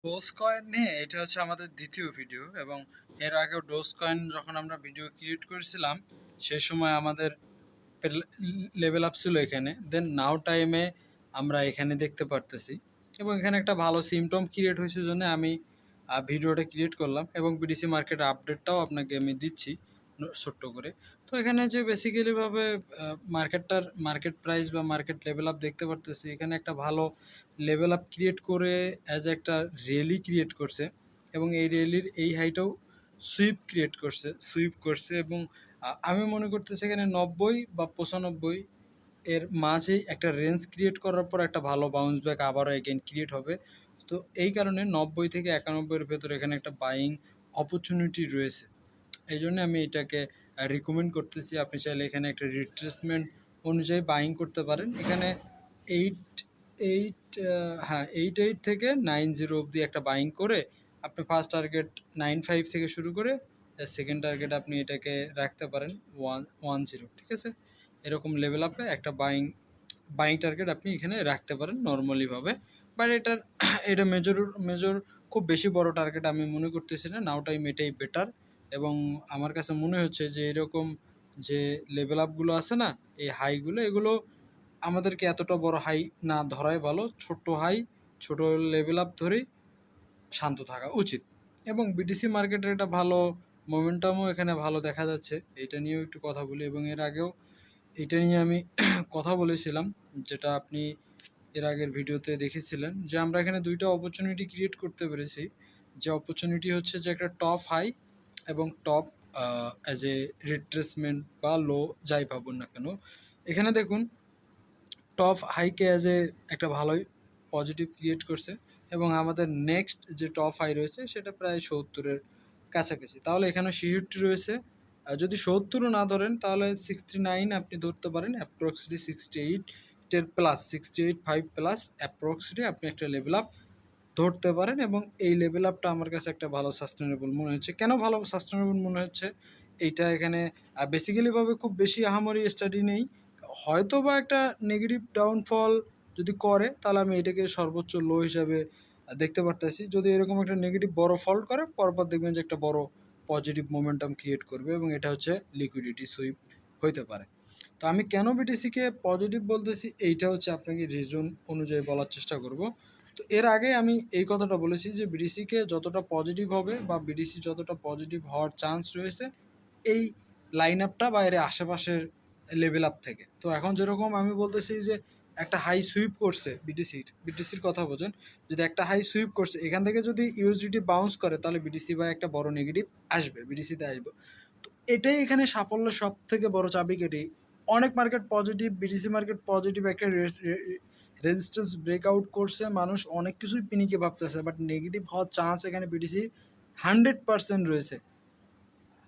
Dose coin নিয়ে এটা হচ্ছে আমাদের দ্বিতীয় ভিডিও এবং এর আগেও ডোজ কয়েন যখন আমরা ভিডিও ক্রিয়েট করেছিলাম সেই সময় আমাদের লেভেল আপ ছিল এখানে, দেন নাও টাইমে আমরা এখানে দেখতে পারতেছি এবং এখানে একটা ভালো সিমটম ক্রিয়েট হয়েছে জন্য আমি ভিডিওটা ক্রিয়েট করলাম এবং বিডিসি মার্কেট আপডেটটাও আপনাকে আমি দিচ্ছি ছোট্ট করে। তো এখানে যে বেসিক্যালিভাবে মার্কেট প্রাইস বা মার্কেট লেভেল আপ দেখতে পারতেছি, এখানে একটা ভালো লেভেল আপ ক্রিয়েট করে অ্যাজ একটা র্যালি ক্রিয়েট করছে এবং এই র্যালির এই হাইটাও সুইপ করছে এবং আমি মনে করতেছি এখানে 90 বা 95 এর মাঝেই একটা রেঞ্জ ক্রিয়েট করার পর একটা ভালো বাউন্স ব্যাক আবারও এগেইন ক্রিয়েট হবে। তো এই কারণে 90 থেকে 91 এর ভেতরে এখানে একটা বাইং অপরচুনিটি রয়েছে। এই জন্য আমি এটাকে রিকমেন্ড করতেছি। আপনি চাইলে এখানে একটা রিট্রেসমেন্ট অনুযায়ী বাইং করতে পারেন। এখানে এইট এইট হ্যাঁ 88 থেকে 90 অবধি একটা বাইং করে আপনি ফার্স্ট টার্গেট 95 থেকে শুরু করে সেকেন্ড টার্গেট আপনি এটাকে রাখতে পারেন 110, ঠিক আছে? এরকম লেভেল আপে একটা বাইং টার্গেট আপনি এখানে রাখতে পারেন নর্মালিভাবে। বাট এটা মেজর খুব বেশি বড় টার্গেট আমি মনে করতেছি না। নাও টাইম এটাই বেটার এবং আমার কাছে মনে হচ্ছে যে এরকম যে লেভেল আপগুলো আছে না, এই হাইগুলো এগুলো আমাদেরকে এতটা বড় হাই না ধরাই ভালো। ছোট হাই, ছোট লেভেল আপ ধরেই শান্ত থাকা উচিত এবং বিটিসি মার্কেটের একটা ভালো মোমেন্টামও এখানে ভালো দেখা যাচ্ছে। এটা নিয়েও একটু কথা বলি এবং এর আগেও এটা নিয়ে আমি কথা বলেছিলাম, যেটা আপনি এর আগের ভিডিওতে দেখেছিলেন যে আমরা এখানে দুইটা অপরচুনিটি ক্রিয়েট করতে পেরেছি। যে অপরচুনিটি হচ্ছে যে একটা টপ হাই এবং টপ অ্যাজ এ রিট্রেসমেন্ট বা লো যাই পাবো না কেন। এখানে দেখুন টপ হাইকে অ্যাজ এ একটা ভালোই পজিটিভ ক্রিয়েট করছে এবং আমাদের নেক্সট যে টপ হাই রয়েছে সেটা প্রায় 70-এর কাছাকাছি। তাহলে এখানে 66 রয়েছে। যদি 70ও না ধরেন তাহলে 69 আপনি ধরতে পারেন, অ্যাপ্রক্সলি 68-এর প্লাস 68.5 প্লাস অ্যাপ্রক্সলি আপনি একটা লেভেল আপ ধরতে পারেন এবং এই লেভেল আপটা আমার কাছে একটা ভালো সাস্টেনেবল মনে হচ্ছে। কেন ভালো সাস্টেনেবল মনে হচ্ছে? এইটা এখানে বেসিক্যালিভাবে খুব বেশি আহামরি স্টাডি নেই। হয়তো বা একটা নেগেটিভ ডাউনফল যদি করে তাহলে আমি এটাকে সর্বোচ্চ লো হিসাবে দেখতে পারতেছি। যদি এরকম একটা নেগেটিভ বড় ফল্ট করে পরপর দেখবেন যে একটা বড় পজিটিভ মোমেন্টাম ক্রিয়েট করবে এবং এটা হচ্ছে লিকুইডিটি সুইপ হইতে পারে। তো আমি কেন বিটিসিকে পজিটিভ বলতেছি এইটা হচ্ছে আপনাকে রিজন অনুযায়ী বলার চেষ্টা করব। তো এর আগে আমি এই কথাটা বলেছি যে বিডিসিকে যতটা পজিটিভ হবে বা বিডিসি যতটা পজিটিভ হওয়ার চান্স রয়েছে এই লাইন আপটা বা এর আশেপাশের লেভেল আপ থেকে। তো এখন যেরকম আমি বলতেছি যে একটা হাই সুইপ করছে বিটিসির কথা বোঝেন। যদি একটা হাই সুইপ করছে এখান থেকে যদি ইউএসডিটি বাউন্স করে তাহলে বিটিসি বা একটা বড় নেগেটিভ আসবে, বিটিসিতে আসবে। তো এটাই এখানে সাফল্যের সব থেকে বড় চাবিকাঠি। অনেক market positive, BTC market positive, একটা রেজিস্ট্যান্স ব্রেকআউট করছে, মানুষ অনেক কিছুই পিনিকে ভাবতেছে, বাট নেগেটিভ হওয়ার চান্স এখানে বিটিসি 100% রয়েছে।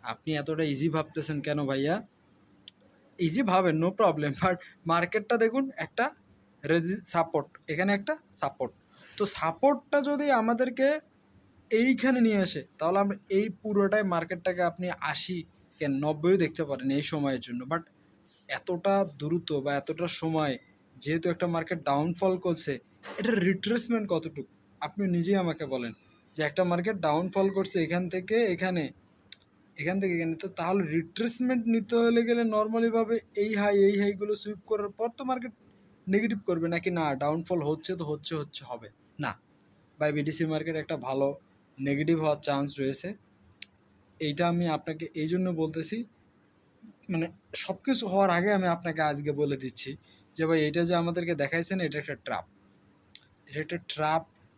আপনি এতটা ইজি ভাবতেছেন কেন ভাইয়া? ইজি ভাবেন, নো প্রবলেম, বাট মার্কেটটা দেখুন একটা সাপোর্ট, এখানে একটা সাপোর্ট। তো সাপোর্টটা যদি আমাদেরকে এইখানে নিয়ে আসে তাহলে আমরা এই পুরোটাই মার্কেটটাকে আপনি 80 কেন 90ও দেখতে পারেন এই সময়ের জন্য। বাট এতটা দ্রুত বা এতটা সময় যেহেতু একটা মার্কেট ডাউনফল করছে, এটার রিট্রেসমেন্ট কতটুকু আপনি নিজেই আমাকে বলেন। যে একটা মার্কেট ডাউনফল করছে এখান থেকে এখানে, এখান থেকে এখানে, তো তাহলে রিট্রেসমেন্ট নিতে হলে গেলে নর্মালিভাবে এই হাইগুলো সুইপ করার পর তো মার্কেট নেগেটিভ করবে নাকি না ডাউনফল হচ্ছে তো হচ্ছে হবে না। বাই বিটিসি মার্কেট একটা ভালো নেগেটিভ হওয়ার চান্স রয়েছে। এইটা আমি আপনাকে এই জন্য বলতেছি, মানে সব কিছু হওয়ার আগে আমি আপনাকে আজকে বলে দিচ্ছি যে ভাই এটা যে আমাদেরকে দেখাইছেন এটা একটা ট্র্যাপ। এটা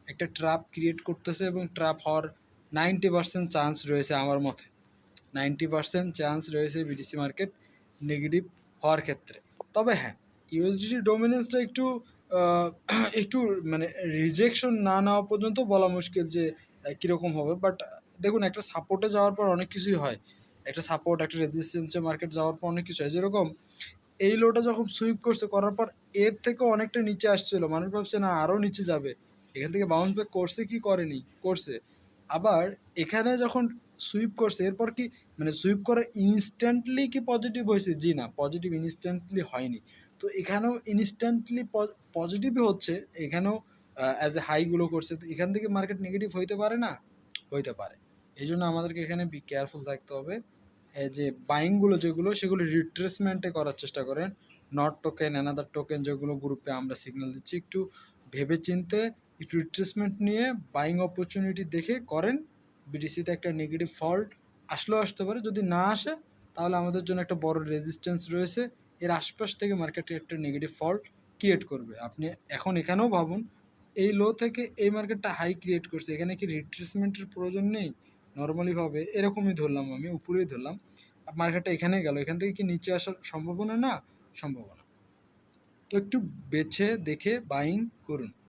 একটা ট্র্যাপ ক্রিয়েট করতেছে এবং ট্র্যাপ হওয়ার 90% চান্স রয়েছে আমার মতে। 90% চান্স রয়েছে বিটিসি মার্কেট নেগেটিভ হওয়ার ক্ষেত্রে। তবে হ্যাঁ, ইউএসডিটি ডোমিনেন্সটা একটু আহ, একটু মানে রিজেকশন না নেওয়া পর্যন্ত বলা মুশকিল যে কীরকম হবে। বাট দেখুন একটা সাপোর্টে যাওয়ার পর অনেক কিছুই হয়। একটা সাপোর্ট একটা রেজিস্ট্যান্সে মার্কেট যাওয়ার পর অনেক কিছু হয়। যেরকম এই লোটা যখন সুইপ করছে করার পর এর থেকে অনেকটা নিচে আসছিল, মানুষ ভাবছে না আরও নিচে যাবে, এখান থেকে বাউন্স ব্যাক করছে কি করেনি, করছে। আবার এখানে যখন সুইপ করছে এরপর কি মানে সুইপ করে ইনস্ট্যান্টলি কি পজিটিভ হয়েছে? জি না, পজিটিভ ইনস্ট্যান্টলি হয়নি। তো এখানেও ইনস্ট্যান্টলি পজিটিভই হচ্ছে, এখানেও অ্যাজ এ হাইগুলো করছে, তো এখান থেকে মার্কেট নেগেটিভ হইতে পারে না? হইতে পারে। এই জন্য আমাদেরকে এখানে বি কেয়ারফুল থাকতে হবে। এই যে বাইংগুলো যেগুলো, সেগুলো রিট্রেসমেন্টে করার চেষ্টা করেন। নট টোকেন, অ্যানাদার টোকেন যেগুলো গ্রুপে আমরা সিগন্যাল দিচ্ছি, একটু ভেবে চিন্তে একটু রিট্রেসমেন্ট নিয়ে বাইং অপরচুনিটি দেখে করেন। বিটিসিতে একটা নেগেটিভ ফল্ট আসলেও আসতে পারে, যদি না আসে তাহলে আমাদের জন্য একটা বড় রেজিস্ট্যান্স রয়েছে, এর আশপাশ থেকে মার্কেটে একটা নেগেটিভ ফল্ট ক্রিয়েট করবে। আপনি এখন এখানেও ভাবুন, এই লো থেকে এই মার্কেটটা হাই ক্রিয়েট করছে, এখানে কি রিট্রেসমেন্টের প্রয়োজন নেই? নর্মালিভাবে এরকমই ধরলাম, আমি উপরেই ধরলাম, মার্কেটটা এখানেই গেল, এখান থেকে কি নিচে আসার সম্ভাবনা না? সম্ভাবনা। তো একটু বেছে দেখে বাইং করুন।